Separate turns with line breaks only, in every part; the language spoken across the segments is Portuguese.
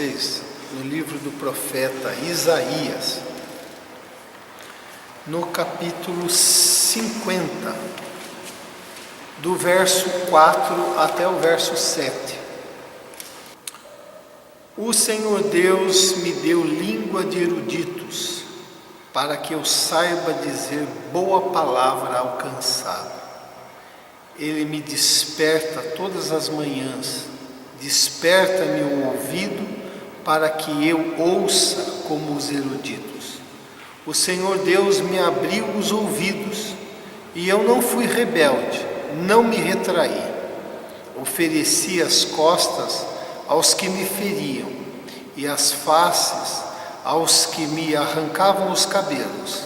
vocês no livro do profeta Isaías, no capítulo 50, do verso 4 até o verso 7. O Senhor Deus me deu língua de eruditos, para que eu saiba dizer boa palavra ao cansado. Ele me desperta todas as manhãs, desperta-me o ouvido, para que eu ouça como os eruditos. O Senhor Deus me abriu os ouvidos, e eu não fui rebelde, não me retraí. Ofereci as costas aos que me feriam, e as faces aos que me arrancavam os cabelos.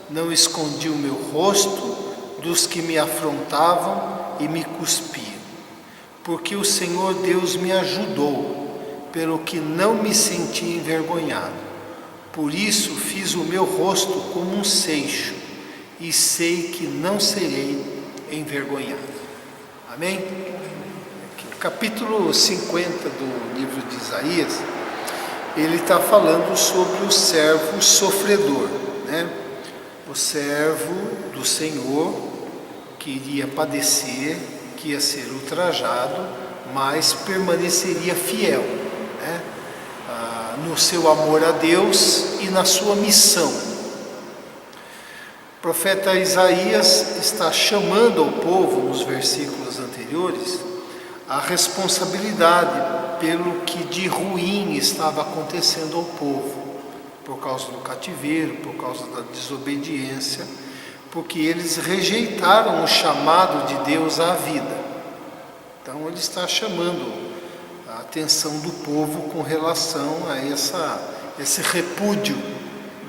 Não escondi o meu rosto dos que me afrontavam e me cuspiam, porque o Senhor Deus me ajudou, pelo que não me senti envergonhado. Por isso fiz o meu rosto como um seixo, e sei que não serei envergonhado. Amém? Aqui, o capítulo 50 do livro de Isaías, ele está falando sobre o servo sofredor, né? O servo do Senhor que iria padecer, que ia ser ultrajado, mas permaneceria fiel, né? No seu amor a Deus e na sua missão. O profeta Isaías está chamando ao povo, nos versículos anteriores, a responsabilidade pelo que de ruim estava acontecendo ao povo, por causa do cativeiro, por causa da desobediência, porque eles rejeitaram o chamado de Deus à vida. Então ele está chamando a atenção do povo com relação a esse repúdio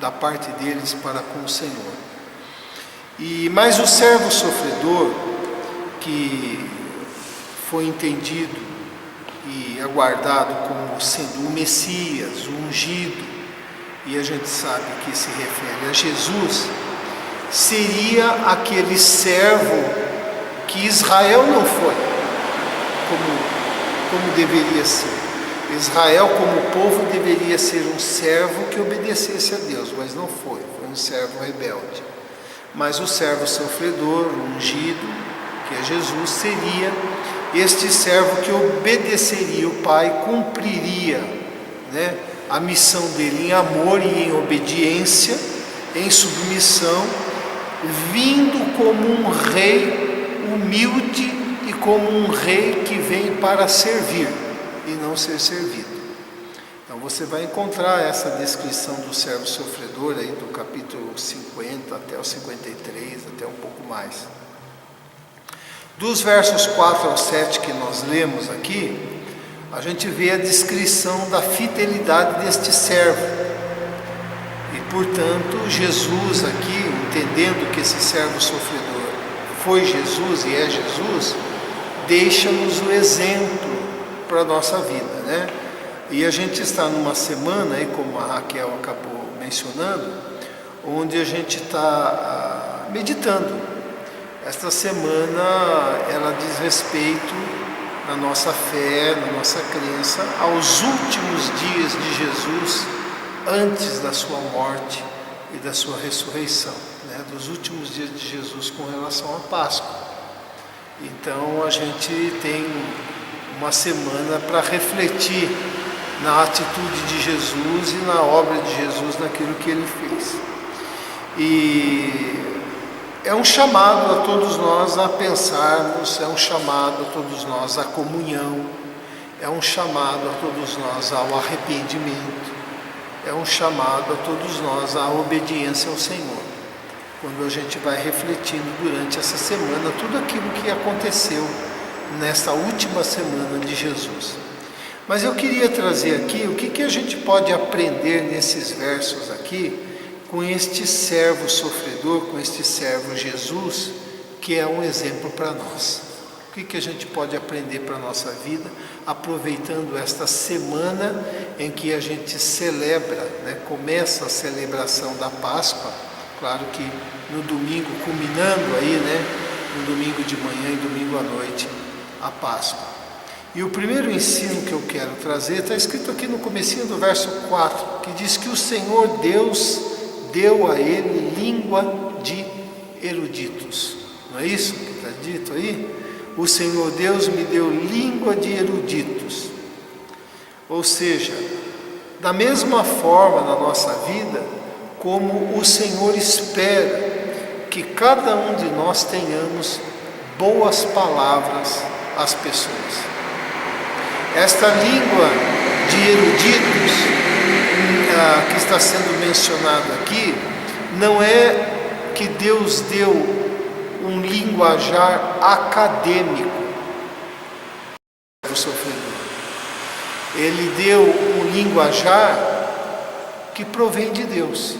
da parte deles para com o Senhor. Mas o servo sofredor, que foi entendido e aguardado como sendo o Messias, o ungido, e a gente sabe que se refere a Jesus, seria aquele servo que Israel não foi, como deveria ser. Israel, como povo, deveria ser um servo que obedecesse a Deus, mas não foi um servo rebelde. Mas o servo sofredor, o ungido, que é Jesus, seria este servo que obedeceria o Pai, cumpriria, né, a missão dele em amor e em obediência, em submissão, vindo como um rei humilde e como um rei que vem para servir e não ser servido. Então você vai encontrar essa descrição do servo sofredor aí do capítulo 50 até o 53, até um pouco mais. Dos versos 4 ao 7 que nós lemos aqui, a gente vê a descrição da fidelidade deste servo. E, portanto, Jesus aqui, entendendo que esse servo sofredor foi Jesus e é Jesus, deixa-nos o exemplo para a nossa vida, né? E a gente está numa semana, aí, como a Raquel acabou mencionando, onde a gente está meditando. Esta semana ela diz respeito na nossa fé, na nossa crença, aos últimos dias de Jesus, antes da sua morte e da sua ressurreição, né? Dos últimos dias de Jesus com relação à Páscoa. Então a gente tem uma semana para refletir na atitude de Jesus e na obra de Jesus, naquilo que ele fez. E é um chamado a todos nós a pensarmos, é um chamado a todos nós à comunhão, é um chamado a todos nós ao arrependimento, é um chamado a todos nós à obediência ao Senhor. Quando a gente vai refletindo durante essa semana tudo aquilo que aconteceu nesta última semana de Jesus. Mas eu queria trazer aqui o que a gente pode aprender nesses versos aqui, com este servo sofredor, com este servo Jesus, que é um exemplo para nós. O que a gente pode aprender para a nossa vida, aproveitando esta semana em que a gente celebra, né, começa a celebração da Páscoa, claro que no domingo, culminando aí, né, no domingo de manhã e domingo à noite, a Páscoa. E o primeiro ensino que eu quero trazer está escrito aqui no comecinho do verso 4, que diz que o Senhor Deus deu a ele língua de eruditos. Não é isso que está dito aí? O Senhor Deus me deu língua de eruditos. Ou seja, da mesma forma na nossa vida, como o Senhor espera que cada um de nós tenhamos boas palavras às pessoas. Esta língua de eruditos que está sendo mencionada aqui, não é que Deus deu um linguajar acadêmico para o sofredor. Ele deu um linguajar que provém de Deus,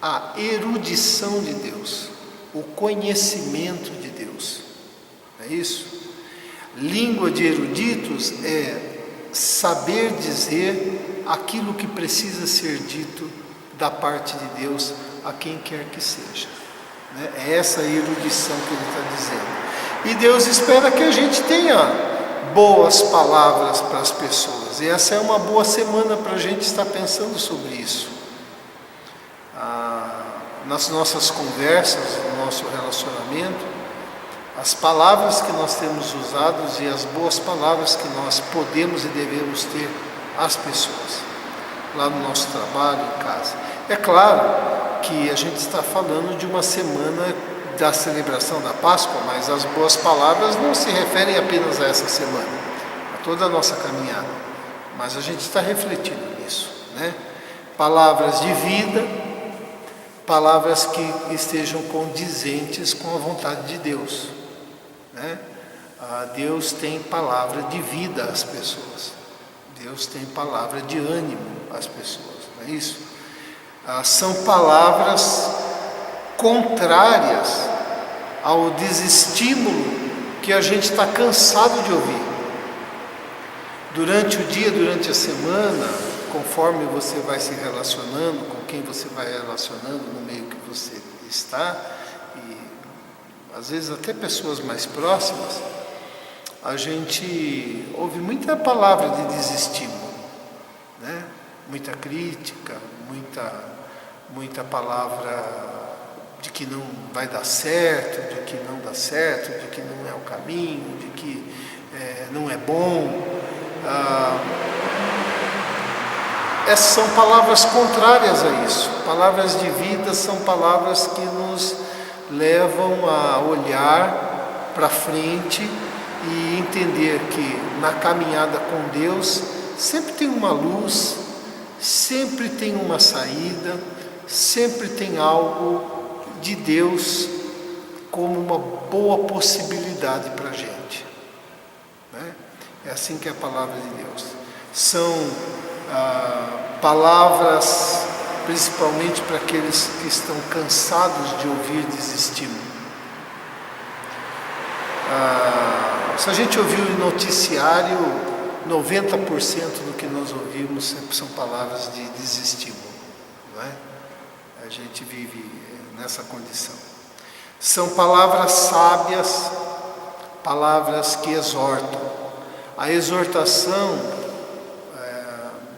a erudição de Deus, o conhecimento de Deus. É isso? Língua de eruditos é saber dizer aquilo que precisa ser dito da parte de Deus a quem quer que seja. É essa erudição que ele está dizendo. E Deus espera que a gente tenha boas palavras para as pessoas. E essa é uma boa semana para a gente estar pensando sobre isso. Nas nossas conversas, no nosso relacionamento, as palavras que nós temos usado e as boas palavras que nós podemos e devemos ter às pessoas, lá no nosso trabalho, em casa. É claro que a gente está falando de uma semana da celebração da Páscoa, mas as boas palavras não se referem apenas a essa semana, a toda a nossa caminhada, mas a gente está refletindo nisso, né? Palavras de vida, palavras que estejam condizentes com a vontade de Deus, né? Deus tem palavra de vida às pessoas, Deus tem palavra de ânimo às pessoas, não é isso? São palavras contrárias ao desestímulo que a gente está cansado de ouvir. Durante o dia, durante a semana, conforme você vai se relacionando, com quem você vai relacionando no meio que você está, e às vezes até pessoas mais próximas, a gente ouve muita palavra de desestímulo, né? Muita crítica, muita palavra de que não vai dar certo, de que não dá certo, de que não é o caminho, de que não é bom. Essas são palavras contrárias a isso. Palavras de vida são palavras que nos levam a olhar para frente e entender que na caminhada com Deus sempre tem uma luz, sempre tem uma saída, sempre tem algo de Deus como uma boa possibilidade para a gente, né? É assim que é a palavra de Deus. São palavras principalmente para aqueles que estão cansados de ouvir desestímulo. Se a gente ouvir o noticiário, 90% do que nós ouvimos são palavras de desestímulo, não é? A gente vive nessa condição. São palavras sábias, palavras que exortam. A exortação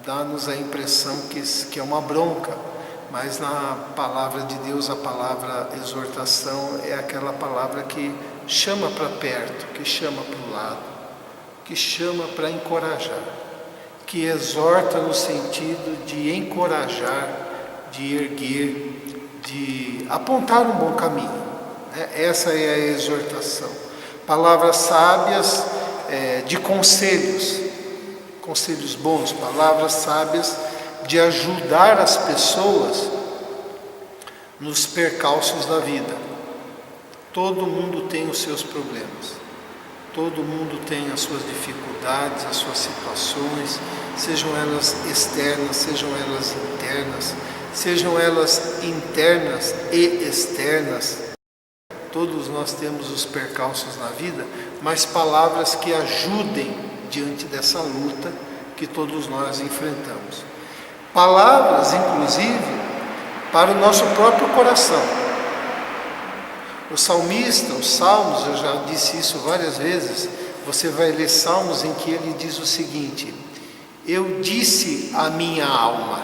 dá-nos a impressão que é uma bronca, mas na palavra de Deus, a palavra exortação é aquela palavra que chama para perto, que chama para o lado, que chama para encorajar, que exorta no sentido de encorajar, de erguer, de apontar um bom caminho, né? Essa é a exortação. Palavras sábias de conselhos bons, palavras sábias de ajudar as pessoas nos percalços da vida. Todo mundo tem os seus problemas, todo mundo tem as suas dificuldades, as suas situações, sejam elas externas, sejam elas internas, sejam elas internas e externas. Todos nós temos os percalços na vida, mas palavras que ajudem diante dessa luta que todos nós enfrentamos. Palavras, inclusive, para o nosso próprio coração. O salmista, os salmos, eu já disse isso várias vezes, você vai ler salmos em que ele diz o seguinte: eu disse à minha alma.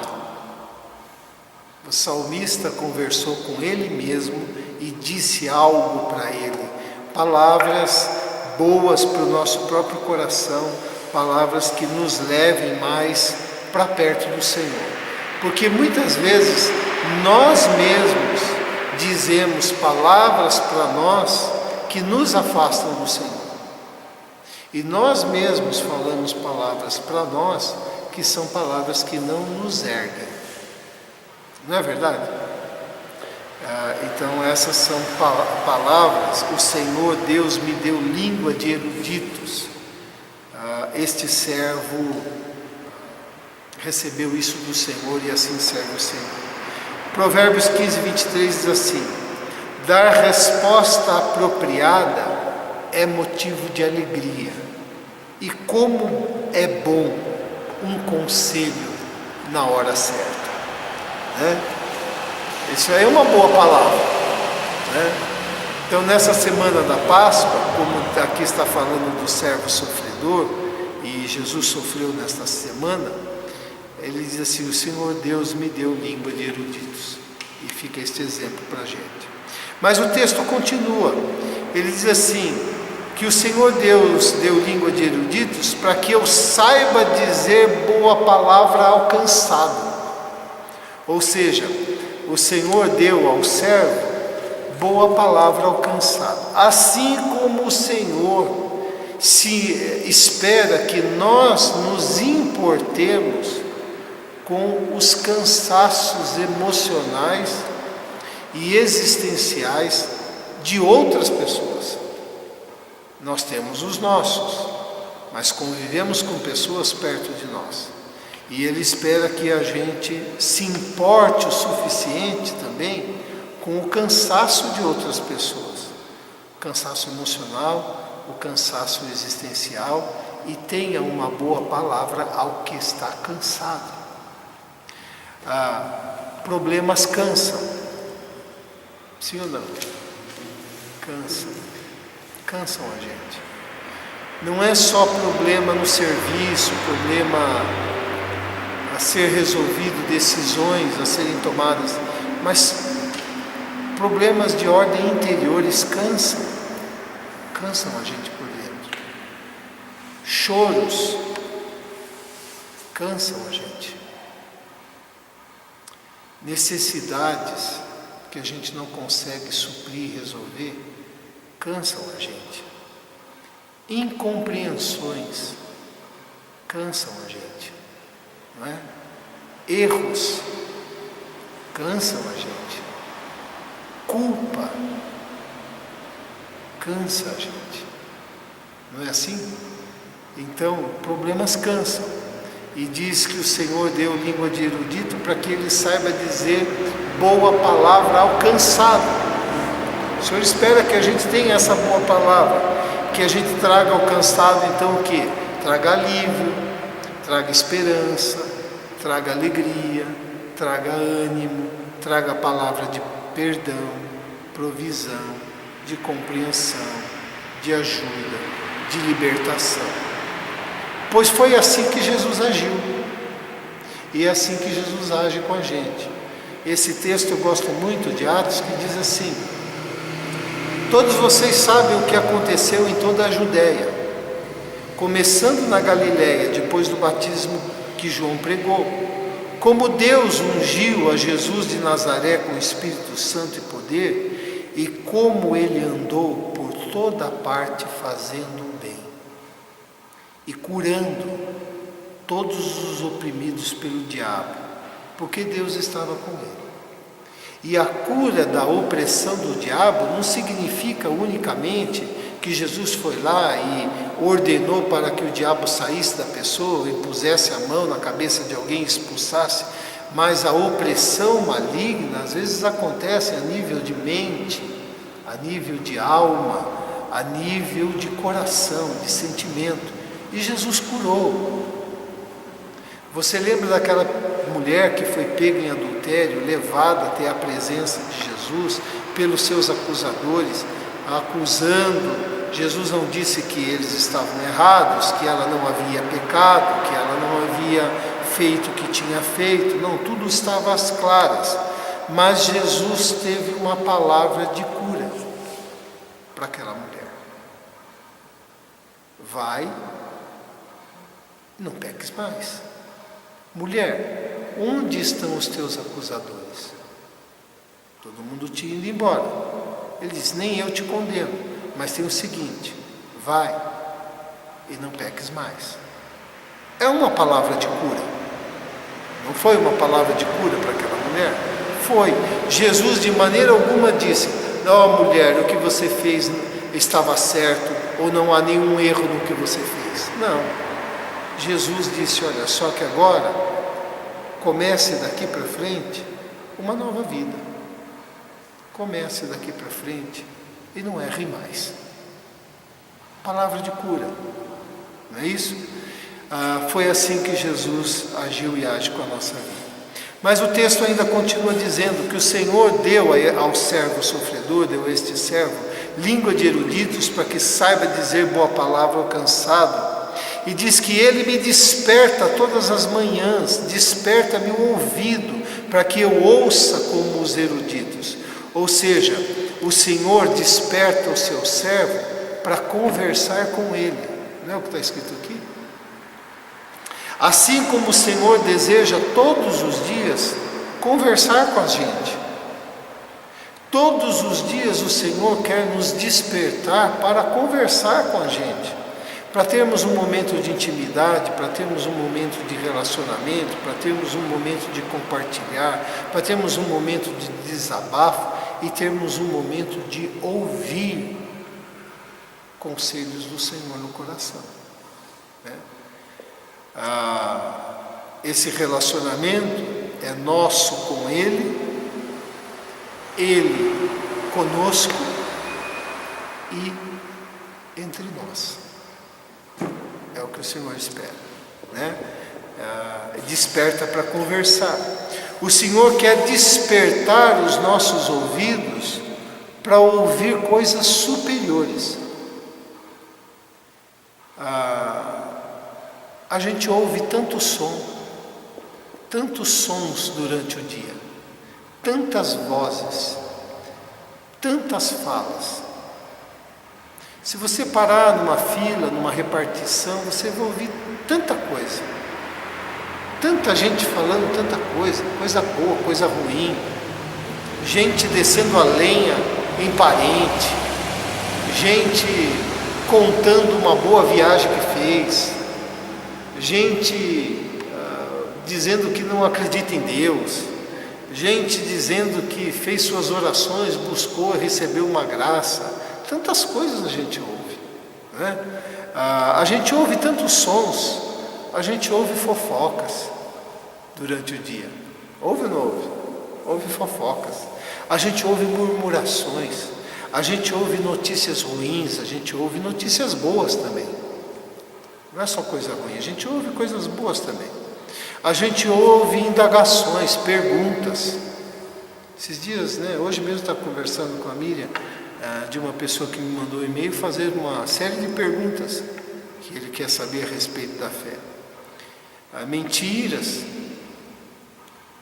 O salmista conversou com ele mesmo e disse algo para ele, palavras boas para o nosso próprio coração, palavras que nos levem mais para perto do Senhor. Porque muitas vezes nós mesmos dizemos palavras para nós que nos afastam do Senhor. E nós mesmos falamos palavras para nós que são palavras que não nos erguem. Não é verdade? Então essas são palavras. O Senhor Deus me deu língua de eruditos. Este servo recebeu isso do Senhor e assim serve o Senhor. Provérbios 15, 23 diz assim: dar resposta apropriada é motivo de alegria, e como é bom um conselho na hora certa, né? Isso aí é uma boa palavra, né? Então nessa semana da Páscoa, como aqui está falando do servo sofredor, e Jesus sofreu nesta semana, ele diz assim: o Senhor Deus me deu língua de eruditos. E fica este exemplo para a gente. Mas o texto continua, ele diz assim, que o Senhor Deus deu língua de eruditos para que eu saiba dizer boa palavra ao cansado. Ou seja, o Senhor deu ao servo boa palavra ao cansado. Assim como o Senhor se espera que nós nos importemos com os cansaços emocionais e existenciais de outras pessoas. Nós temos os nossos, mas convivemos com pessoas perto de nós. E Ele espera que a gente se importe o suficiente também com o cansaço de outras pessoas. O cansaço emocional, o cansaço existencial, e tenha uma boa palavra ao que está cansado. Problemas cansam. Sim ou não? Cansam a gente. Não é só problema no serviço, problema a ser resolvido, decisões a serem tomadas, mas problemas de ordem interiores cansam a gente por dentro. Choros cansam a gente. Necessidades que a gente não consegue suprir e resolver cansam a gente. Incompreensões cansam a gente, não é? Erros cansam a gente. Culpa cansa a gente. Não é assim? Então, problemas cansam. E diz que o Senhor deu língua de erudito para que ele saiba dizer boa palavra ao cansado. O Senhor espera que a gente tenha essa boa palavra, que a gente traga ao cansado, então o quê? Traga alívio, traga esperança, traga alegria, traga ânimo, traga a palavra de perdão, provisão, de compreensão, de ajuda, de libertação. Pois foi assim que Jesus agiu, e é assim que Jesus age com a gente. Esse texto eu gosto muito de Atos, que diz assim: todos vocês sabem o que aconteceu em toda a Judéia, começando na Galiléia, depois do batismo que João pregou, como Deus ungiu a Jesus de Nazaré com o Espírito Santo e poder, e como ele andou por toda a parte fazendo o bem e curando todos os oprimidos pelo diabo, porque Deus estava com ele. E a cura da opressão do diabo não significa unicamente que Jesus foi lá e ordenou para que o diabo saísse da pessoa e pusesse a mão na cabeça de alguém e expulsasse, mas a opressão maligna às vezes acontece a nível de mente, a nível de alma, a nível de coração, de sentimento. E Jesus curou. Você lembra daquela mulher que foi pega em adultério, levada até a presença de Jesus pelos seus acusadores, acusando Jesus não disse que eles estavam errados, que ela não havia pecado, que ela não havia feito o que tinha feito. Não, tudo estava às claras. Mas Jesus teve uma palavra de cura para aquela mulher. Vai, não peques mais. Mulher, onde estão os teus acusadores? Todo mundo tinha ido embora. Ele disse, nem eu te condeno, mas tem o seguinte, vai e não peques mais. É uma palavra de cura. Não foi uma palavra de cura para aquela mulher? Foi. Jesus de maneira alguma disse, não, mulher, o que você fez estava certo, ou não há nenhum erro no que você fez. Não. Jesus disse, olha, só que agora comece daqui para frente uma nova vida. Comece daqui para frente e não erre mais. Palavra de cura, não é isso? Foi assim que Jesus agiu e age com a nossa vida. Mas o texto ainda continua dizendo que o Senhor deu ao servo sofredor, deu a este servo, língua de eruditos para que saiba dizer boa palavra ao cansado. E diz que ele me desperta todas as manhãs, desperta-me o ouvido para que eu ouça como os eruditos. Ou seja, o Senhor desperta o seu servo para conversar com ele. Não é o que está escrito aqui? Assim como o Senhor deseja todos os dias conversar com a gente. Todos os dias o Senhor quer nos despertar para conversar com a gente. Para termos um momento de intimidade, para termos um momento de relacionamento, para termos um momento de compartilhar, para termos um momento de desabafo e termos um momento de ouvir conselhos do Senhor no coração. Né? Esse relacionamento é nosso com Ele, Ele conosco e entre nós. É o que o Senhor espera, né? Desperta para conversar. O Senhor quer despertar os nossos ouvidos para ouvir coisas superiores. A gente ouve tanto som, tantos sons durante o dia, tantas vozes, tantas falas. Se você parar numa fila, numa repartição, você vai ouvir tanta coisa. Tanta gente falando tanta coisa, coisa boa, coisa ruim. Gente descendo a lenha em parente. Gente contando uma boa viagem que fez. Gente dizendo que não acredita em Deus. Gente dizendo que fez suas orações, buscou e recebeu uma graça. Tantas coisas a gente ouve, né? A gente ouve tantos sons, a gente ouve fofocas durante o dia. Ouve ou não ouve? Ouve fofocas. A gente ouve murmurações, a gente ouve notícias ruins, a gente ouve notícias boas também. Não é só coisa ruim, a gente ouve coisas boas também. A gente ouve indagações, perguntas. Esses dias, né, hoje mesmo estava conversando com a Miriam, de uma pessoa que me mandou um e-mail fazer uma série de perguntas que ele quer saber a respeito da fé. Mentiras,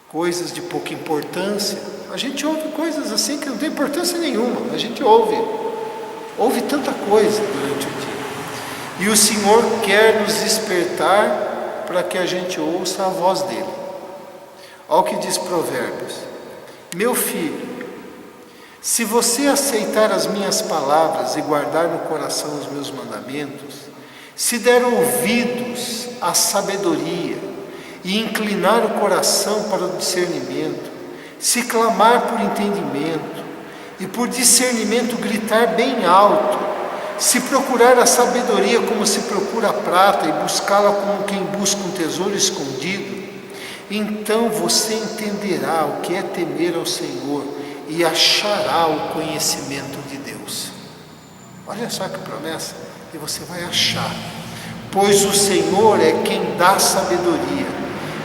coisas de pouca importância. A gente ouve coisas assim que não tem importância nenhuma. A gente ouve tanta coisa durante o dia. E o Senhor quer nos despertar para que a gente ouça a voz dele. Olha o que diz Provérbios: meu filho, se você aceitar as minhas palavras e guardar no coração os meus mandamentos, se der ouvidos à sabedoria e inclinar o coração para o discernimento, se clamar por entendimento e por discernimento gritar bem alto, se procurar a sabedoria como se procura a prata e buscá-la como quem busca um tesouro escondido, então você entenderá o que é temer ao Senhor e achará o conhecimento de Deus. Olha só que promessa, e você vai achar, pois o Senhor é quem dá sabedoria,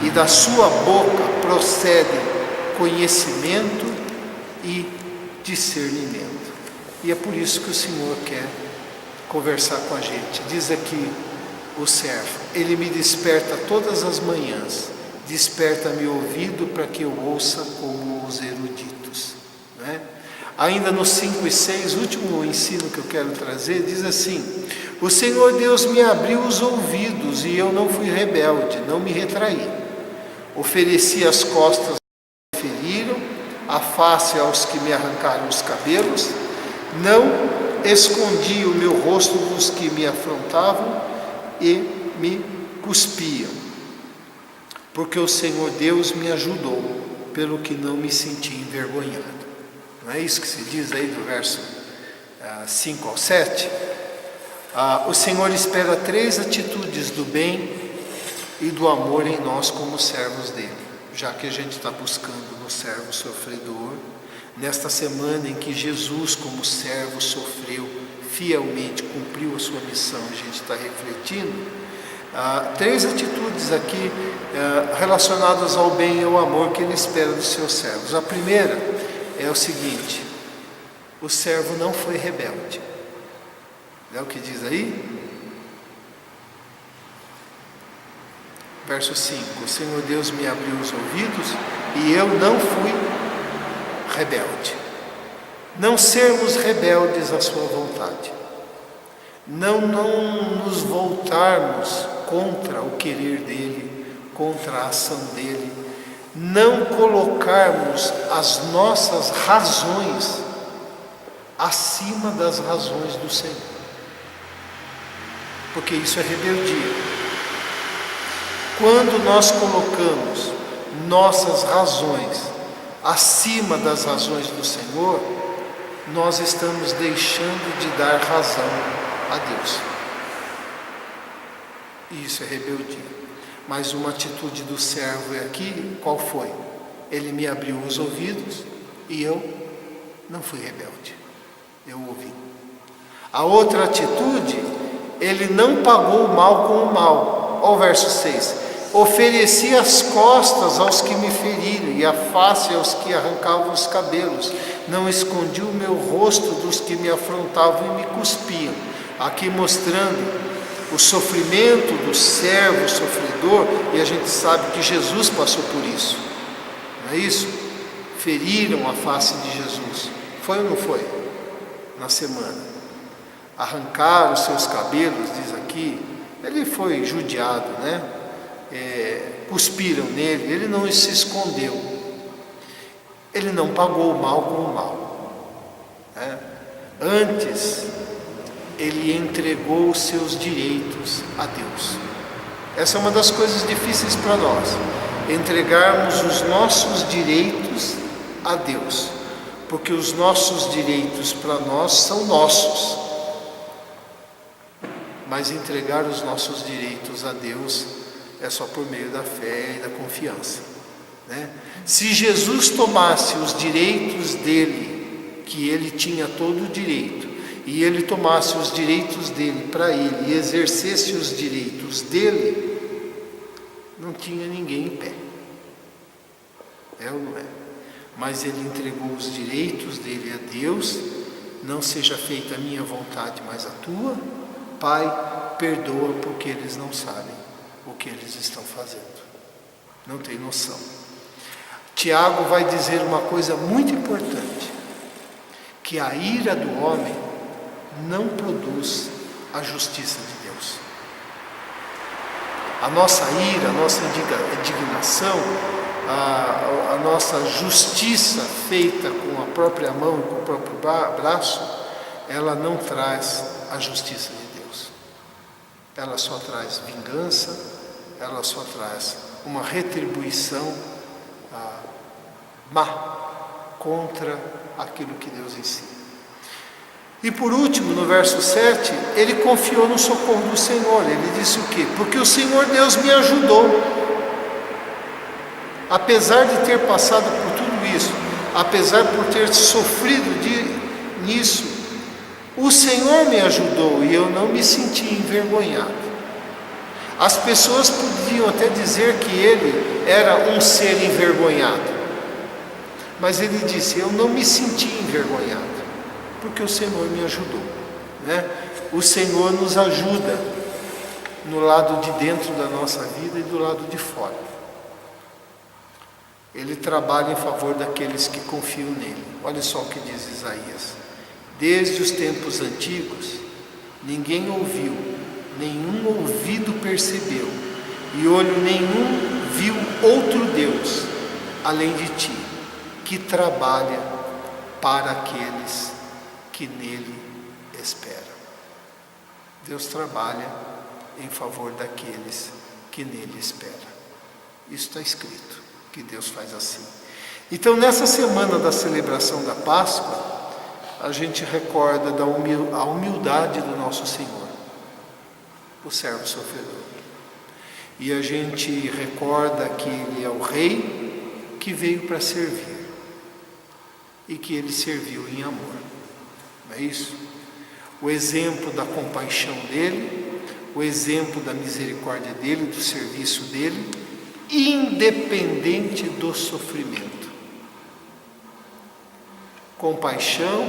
e da sua boca procede conhecimento e discernimento. E é por isso que o Senhor quer conversar com a gente. Diz aqui o servo: ele me desperta todas as manhãs, desperta meu ouvido para que eu ouça como os eruditos, né? Ainda no 5 e 6, último ensino que eu quero trazer, diz assim: o Senhor Deus me abriu os ouvidos e eu não fui rebelde, não me retraí. Ofereci as costas aos que me feriram, a face aos que me arrancaram os cabelos, não escondi o meu rosto dos que me afrontavam e me cuspiam, porque o Senhor Deus me ajudou, pelo que não me senti envergonhado. Não é isso que se diz aí do verso 5 ao 7? O Senhor espera 3 atitudes do bem e do amor em nós como servos dele, já que a gente está buscando no servo sofredor. Nesta semana em que Jesus, como servo, sofreu fielmente, cumpriu a sua missão, a gente está refletindo 3 atitudes aqui relacionadas ao bem e ao amor que ele espera dos seus servos. A primeira é o seguinte: o servo não foi rebelde. É o que diz aí? Verso 5: o Senhor Deus me abriu os ouvidos e eu não fui rebelde. Não sermos rebeldes à sua vontade, não nos voltarmos contra o querer dele, contra a ação dele, não colocarmos as nossas razões acima das razões do Senhor, porque isso é rebeldia. Quando nós colocamos nossas razões acima das razões do Senhor, nós estamos deixando de dar razão a Deus. E isso é rebeldia. Mas uma atitude do servo é aqui, qual foi? Ele me abriu os ouvidos e eu não fui rebelde, eu ouvi. A outra atitude, ele não pagou o mal com o mal. Olha o verso 6: ofereci as costas aos que me feriram e a face aos que arrancavam os cabelos, não escondi o meu rosto dos que me afrontavam e me cuspiam. Aqui mostrando o sofrimento do servo sofredor, e a gente sabe que Jesus passou por isso, não é isso? Feriram a face de Jesus, foi ou não foi? Na semana, arrancaram os seus cabelos, diz aqui, ele foi judiado, né? Cuspiram nele, ele não se escondeu, ele não pagou o mal com o mal, né? Antes, ele entregou os seus direitos a Deus. Essa é uma das coisas difíceis para nós, entregarmos os nossos direitos a Deus, porque os nossos direitos para nós são nossos, mas entregar os nossos direitos a Deus é só por meio da fé e da confiança, né? Se Jesus tomasse os direitos dele, que ele tinha todo o direito, e ele tomasse os direitos dele para ele e exercesse os direitos dele, não tinha ninguém em pé. É ou não é? Mas ele entregou os direitos dele a Deus. Não seja feita a minha vontade, mas a tua. Pai, perdoa, porque eles não sabem o que eles estão fazendo. Não tem noção. Tiago vai dizer uma coisa muito importante, que a ira do homem não produz a justiça de Deus. A nossa ira, a nossa indignação, a nossa justiça feita com a própria mão, com o próprio braço, ela não traz a justiça de Deus. Ela só traz vingança, ela só traz uma retribuição má contra aquilo que Deus ensina. E por último, no verso 7, ele confiou no socorro do Senhor. Ele disse o quê? Porque o Senhor Deus me ajudou. Apesar de ter passado por tudo isso, apesar por ter sofrido nisso, o Senhor me ajudou e eu não me senti envergonhado. As pessoas podiam até dizer que ele era um ser envergonhado, mas ele disse: eu não me senti envergonhado, porque o Senhor me ajudou, né? o Senhor nos ajuda no lado de dentro da nossa vida e do lado de fora. Ele trabalha em favor daqueles que confiam nele. Olha só o que diz Isaías: desde os tempos antigos, ninguém ouviu, nenhum ouvido percebeu, e olho nenhum viu outro Deus, além de ti, que trabalha para aqueles que nele esperam. Deus trabalha em favor daqueles que nele esperam. Isso está escrito, que Deus faz assim. Então, nessa semana da celebração da Páscoa, a gente recorda a humildade do nosso Senhor, o servo sofredor. E a gente recorda que Ele é o Rei que veio para servir e que Ele serviu em amor. Não é isso? O exemplo da compaixão dEle, o exemplo da misericórdia dEle, do serviço dEle, independente do sofrimento. Compaixão,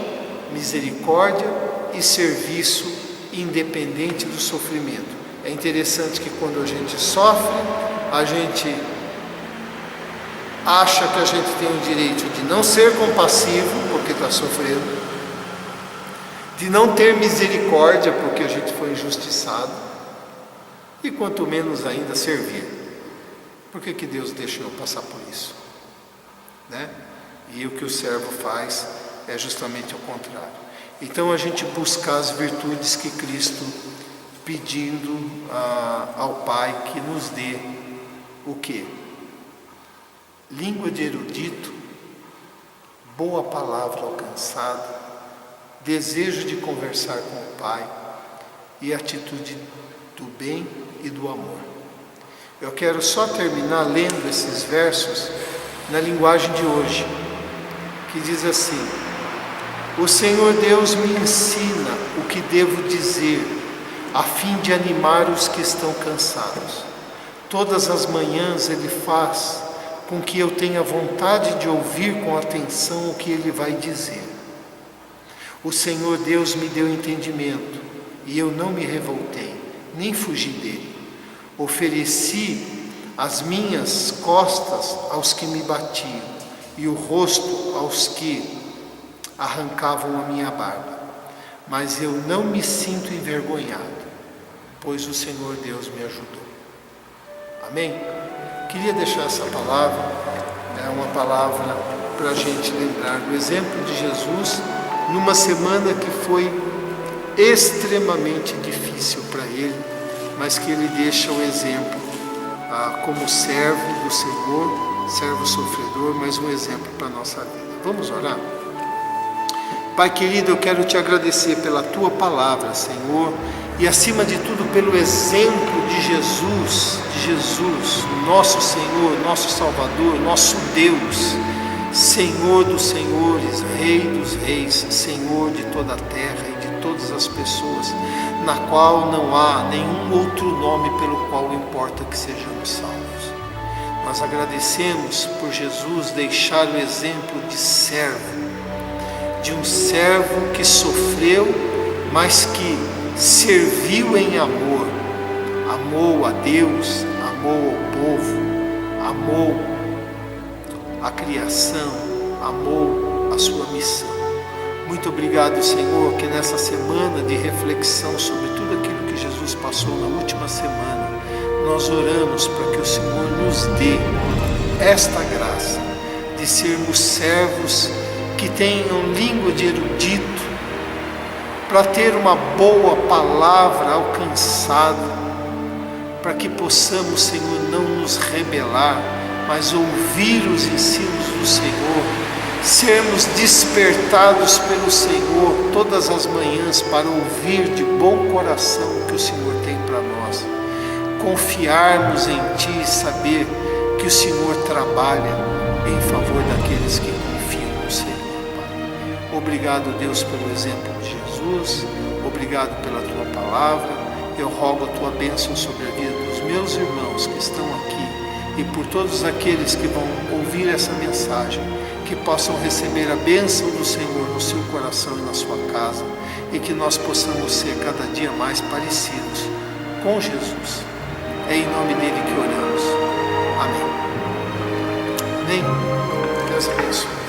misericórdia e serviço independente do sofrimento. É interessante que quando a gente sofre, a gente acha que a gente tem o direito de não ser compassivo porque está sofrendo, de não ter misericórdia porque a gente foi injustiçado, e quanto menos ainda servir. Por que Deus deixou eu passar por isso? Né? E o que o servo faz é justamente o contrário. Então a gente busca as virtudes que Cristo, pedindo ao Pai que nos dê o quê? Língua de erudito, boa palavra alcançada, desejo de conversar com o Pai e atitude do bem e do amor. Eu quero só terminar lendo esses versos na linguagem de hoje, que diz assim: o Senhor Deus me ensina o que devo dizer, a fim de animar os que estão cansados. Todas as manhãs Ele faz com que eu tenha vontade de ouvir com atenção o que Ele vai dizer. O Senhor Deus me deu entendimento, e eu não me revoltei, nem fugi dele. Ofereci as minhas costas aos que me batiam, e o rosto aos que arrancavam a minha barba. Mas eu não me sinto envergonhado, pois o Senhor Deus me ajudou. Amém? Queria deixar essa palavra, uma palavra para a gente lembrar do exemplo de Jesus numa semana que foi extremamente difícil para Ele, mas que Ele deixa o exemplo como servo do Senhor, servo sofredor, mas um exemplo para a nossa vida. Vamos orar? Pai querido, eu quero Te agradecer pela Tua palavra, Senhor, e acima de tudo pelo exemplo de Jesus, nosso Senhor, nosso Salvador, nosso Deus, Senhor dos senhores, Rei dos reis, Senhor de toda a terra e de todas as pessoas, na qual não há nenhum outro nome pelo qual importa que sejamos salvos. Nós agradecemos por Jesus deixar o exemplo de servo, de um servo que sofreu, mas que serviu em amor, amou a Deus, amou ao povo, amou a criação, amou a sua missão. Muito obrigado, Senhor, que nessa semana de reflexão sobre tudo aquilo que Jesus passou na última semana, nós oramos para que o Senhor nos dê esta graça de sermos servos que tenham língua de erudito, para ter uma boa palavra alcançada, para que possamos, Senhor, não nos rebelar, mas ouvir os ensinos do Senhor, sermos despertados pelo Senhor todas as manhãs para ouvir de bom coração o que o Senhor tem para nós, confiarmos em Ti e saber que o Senhor trabalha em favor daqueles que confiam no Senhor, Pai. Obrigado, Deus, pelo exemplo de Jesus, obrigado pela Tua palavra. Eu rogo a Tua bênção sobre a vida dos meus irmãos que estão aqui e por todos aqueles que vão ouvir essa mensagem, que possam receber a bênção do Senhor no seu coração e na sua casa, e que nós possamos ser cada dia mais parecidos com Jesus. É em nome dele que oramos. Amém. Amém. Deus abençoe.